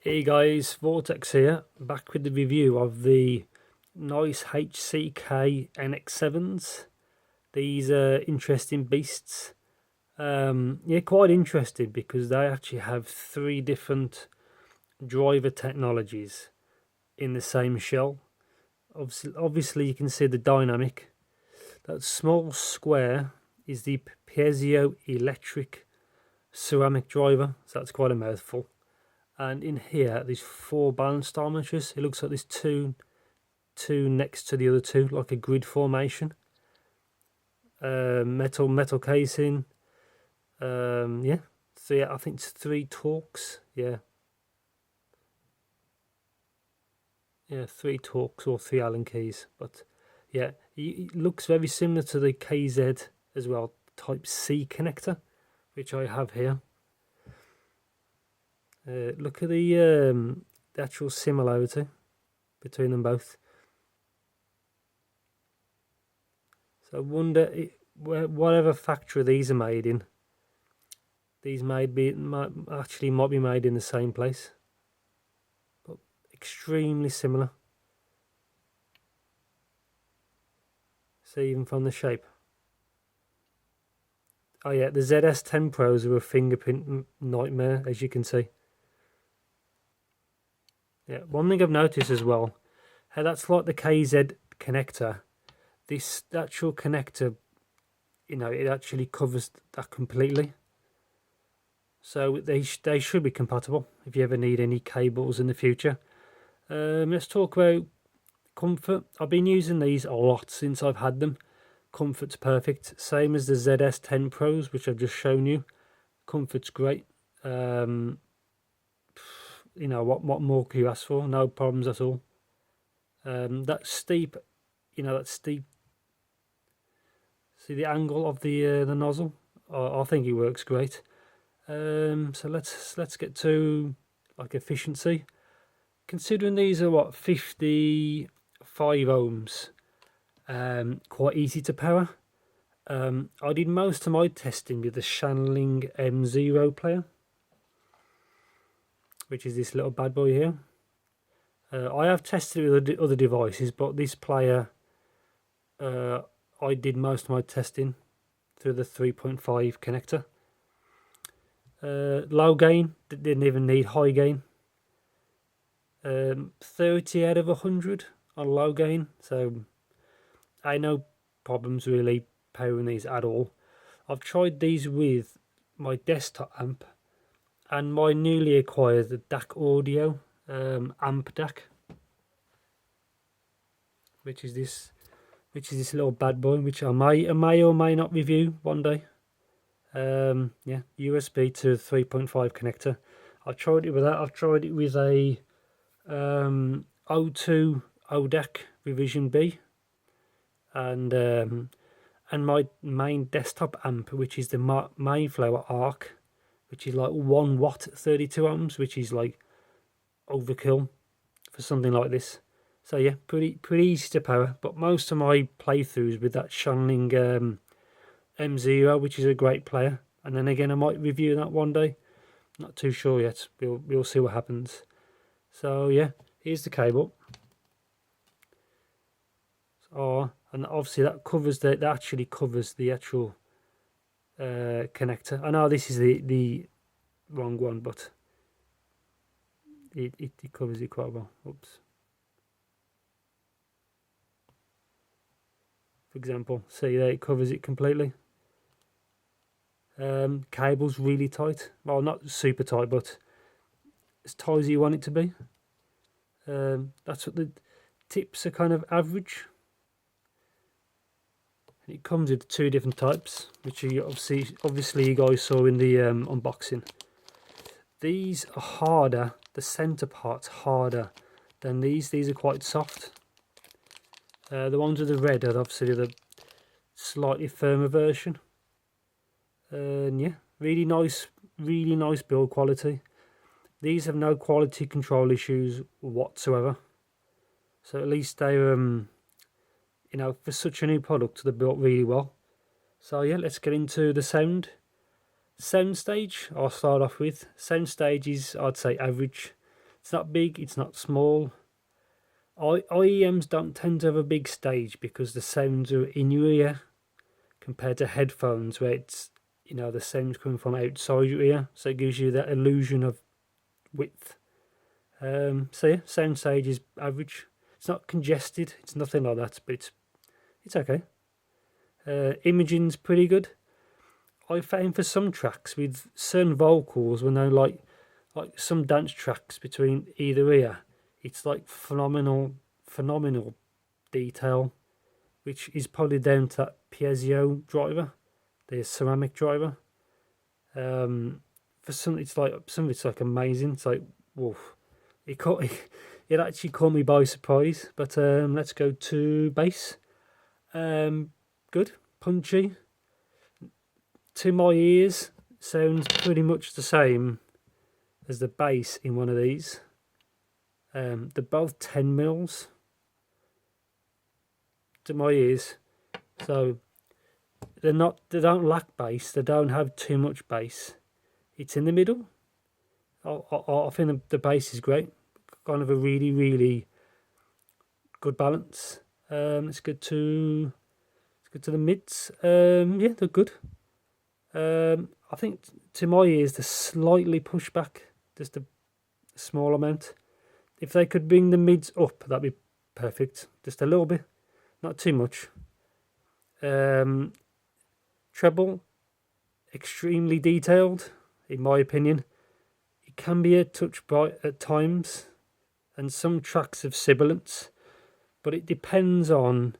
Hey guys, Vortex here, back with the review of the NiceHCK NX7s. These are interesting beasts. Yeah, quite interesting because they actually have three different driver technologies in the same shell. Obviously you can see the dynamic. That small square is the piezoelectric ceramic driver, so that's quite a mouthful. And in here there's four balanced armatures. It looks like there's two next to the other two, like a grid formation. Metal casing. Yeah. So yeah, I think it's 3 torques. Yeah. Yeah, 3 torques or 3 Allen keys. But yeah, it looks very similar to the KZ as well, Type C connector, which I have here. Look at the actual similarity between them both. So I wonder, whatever factory these are made in, these might be made in the same place, but extremely similar. See, even from the shape. Oh yeah, the ZS10 Pros are a fingerprint nightmare, as you can see. Yeah, one thing I've noticed as well, how that's like the KZ connector. This actual connector, it actually covers that completely. So they should be compatible if you ever need any cables in the future. Let's talk about comfort. I've been using these a lot since I've had them. Comfort's perfect, same as the ZS10 Pros, which I've just shown you. Comfort's great. What more can you ask for? No problems at all. That steep, see the angle of the nozzle. I think it works great. So let's get to like efficiency. Considering these are what, 55 ohms, quite easy to power. I did most of my testing with the Shanling M0 player, which is this little bad boy here. I have tested it with other devices, but this player, I did most of my testing through the 3.5 connector. Low gain, didn't even need high gain. 30 out of 100 on low gain, so I no problems really powering these at all. I've tried these with my desktop amp and my newly acquired DAC Audio amp DAC, which is this little bad boy, which I may or may not review one day. Yeah, USB to 3.5 connector. I've tried it with that. I've tried it with a O2 ODAC Revision B, and my main desktop amp, which is the Mayflower Arc, which is like 1 watt 32 ohms, which is like overkill for something like this. So yeah, pretty easy to power. But most of my playthroughs with that Shanling M0, which is a great player, and then again I might review that one day. Not too sure yet. We'll see what happens. So yeah, here's the cable. And obviously that actually covers the actual connector. I know this is the wrong one, but it covers it quite well. Oops. For example, see there, it covers it completely. Cable's really tight. Well, not super tight, but as tight as you want it to be. That's what the tips are kind of average. And it comes with 2 different types, which you obviously you guys saw in the unboxing. These are harder. The center part's harder than these. These are quite soft. The ones with the red are obviously the slightly firmer version. And yeah, really nice build quality. These have no quality control issues whatsoever. So at least they're for such a new product, they're built really well. So yeah, let's get into the sound. Sound stage, I'll start off with. Sound stage is, I'd say, average. It's not big, it's not small. IEMs don't tend to have a big stage because the sounds are in your ear compared to headphones where it's, you know, the sound's coming from outside your ear, so it gives you that illusion of width. So yeah, sound stage is average. It's not congested, it's nothing like that, but it's okay. Imaging's pretty good. I found for some tracks with certain vocals, when they're like some dance tracks between either ear, it's like phenomenal detail, which is probably down to that piezo driver, the ceramic driver. For some it's like amazing. It's like, whoa, it actually caught me by surprise. But let's go to bass. Good, punchy. To my ears, sounds pretty much the same as the bass in one of these. They're both 10 mils to my ears, so they don't lack bass. They don't have too much bass. It's in the middle. I think the bass is great. Kind of a really good balance. Let's get to the mids. Yeah, they're good. I think to my ears they're slightly pushed back, just a small amount. If they could bring the mids up, that'd be perfect. Just a little bit, not too much. Treble, extremely detailed, in my opinion. It can be a touch bright at times, and some tracks have sibilance, but it depends on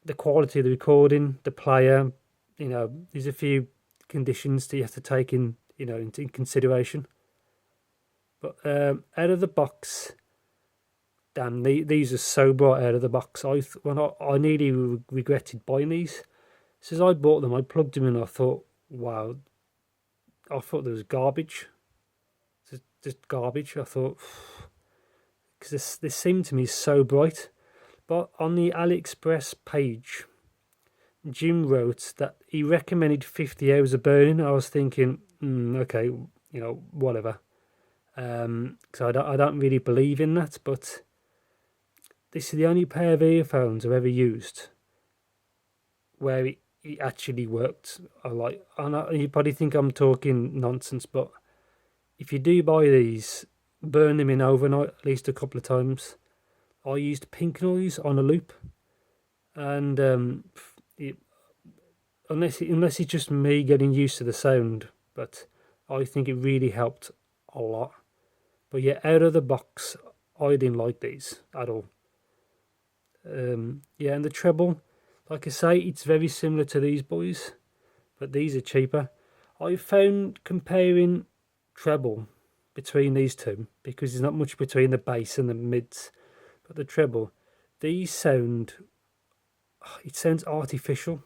the quality of the recording, the player. You know, there's a few conditions that you have to take in, you know, into consideration. But out of the box, damn, these are so bright out of the box. I nearly regretted buying these. Since I bought them, I plugged them in. I thought, wow, I thought there was garbage, just garbage. I thought, because this seemed to me so bright. But on the AliExpress page, Jim wrote that he recommended 50 hours of burning. I was thinking, okay, you know, whatever. So I don't really believe in that, but this is the only pair of earphones I've ever used where it actually worked. I know you probably think I'm talking nonsense, but if you do buy these, burn them in overnight at least a couple of times. I used pink noise on a loop, and unless it's just me getting used to the sound, but I think it really helped a lot. But yeah, out of the box, I didn't like these at all. Yeah, and the treble, like I say, it's very similar to these boys, but these are cheaper. I found comparing treble between these two, because there's not much between the bass and the mids, but the treble, it sounds artificial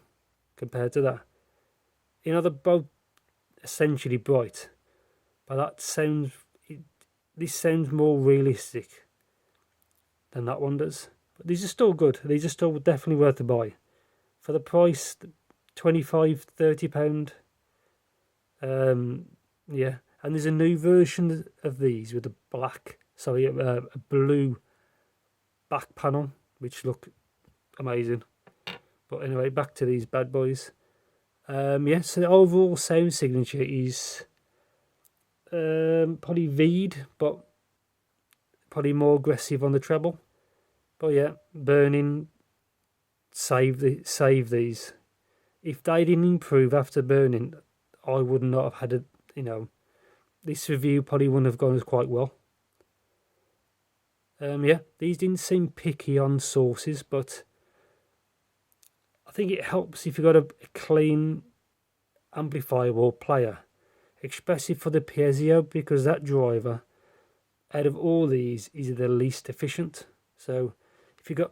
compared to that. You know, they're both essentially bright, but this sounds more realistic than that one does. But these are still good. These are still definitely worth the buy. For the price, £25–30. Yeah, and there's a new version of these with a blue back panel, which look amazing. But anyway, back to these bad boys. Yeah, so the overall sound signature is probably V'd, but probably more aggressive on the treble. But yeah, burning, save these. If they didn't improve after burning, I would not have had this review probably wouldn't have gone as quite well. Yeah, these didn't seem picky on sources, but I think it helps if you've got a clean amplifier or player, especially for the piezo, because that driver, out of all these, is the least efficient. So if you're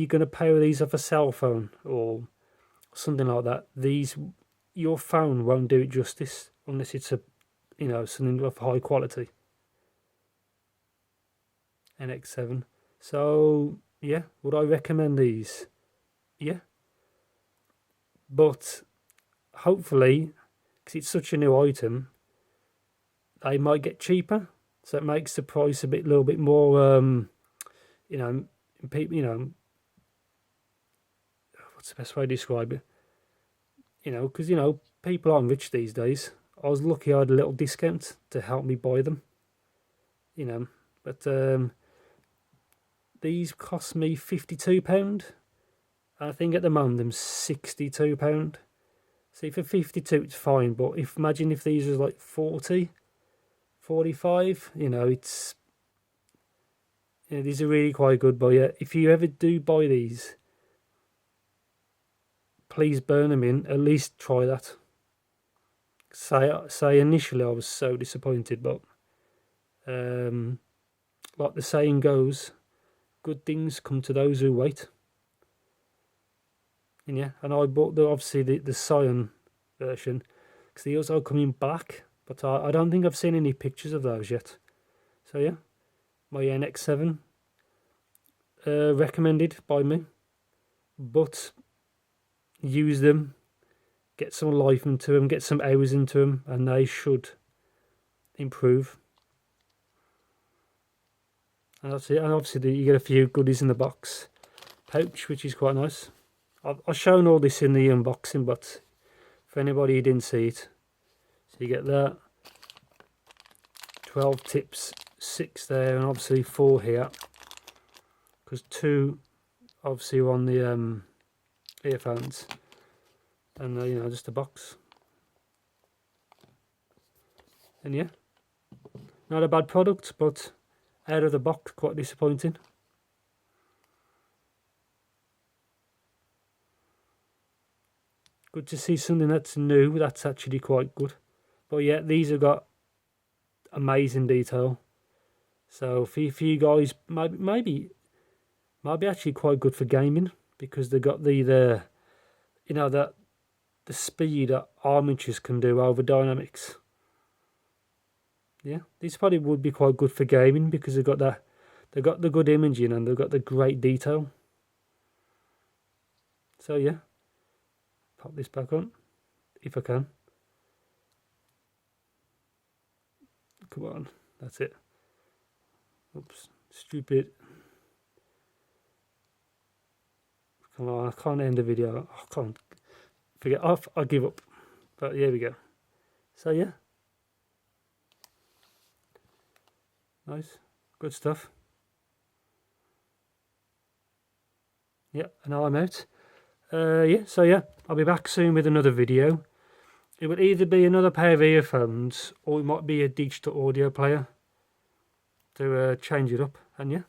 going to power these off a cell phone or something like that, your phone won't do it justice unless it's something of high quality. NX7. So yeah, would I recommend these? Yeah, but hopefully, because it's such a new item, they might get cheaper. so it makes the price a little bit more, you know, people, you know, what's the best way to describe it? You know, because, you know, people aren't rich these days. I was lucky I had a little discount to help me buy them, you know, but these cost me £52. I think at the moment them £62. See, for 52 it's fine, but imagine if these was like 40, 45, you know, it's, you know, these are really quite good. But yeah, if you ever do buy these, please burn them in. At least try that. Say initially I was so disappointed, but like the saying goes, good things come to those who wait. And yeah, and I bought obviously the Cyan version because they also coming back, but I don't think I've seen any pictures of those yet. So yeah, my NX7 recommended by me, but use them, get some life into them, get some hours into them, and they should improve. And that's it. And obviously you get a few goodies in the box pouch, which is quite nice. I've shown all this in the unboxing, but for anybody who didn't see it, so you get that 12 tips, 6 there, and obviously 4 here, because 2 obviously are on the earphones, and you know, just a box. And yeah, not a bad product, but out of the box, quite disappointing. Good to see something that's new. That's actually quite good. But yeah, these have got amazing detail. So for you guys, maybe actually quite good for gaming, because they got the you know, the speed that ARMATURES can do over dynamics. Yeah, these probably would be quite good for gaming because they've got the good imaging and they've got the great detail. So yeah, pop this back on if I can. Come on, that's it. Oops, stupid. Come on, I can't end the video. I can't. Forget off. I give up. But here we go. So yeah, nice, good stuff. Yeah, and now I'm out. Yeah, so yeah, I'll be back soon with another video. It will either be another pair of earphones, or it might be a digital audio player to change it up. And yeah,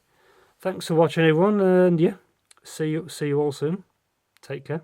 thanks for watching everyone, and yeah, see you all soon. Take care.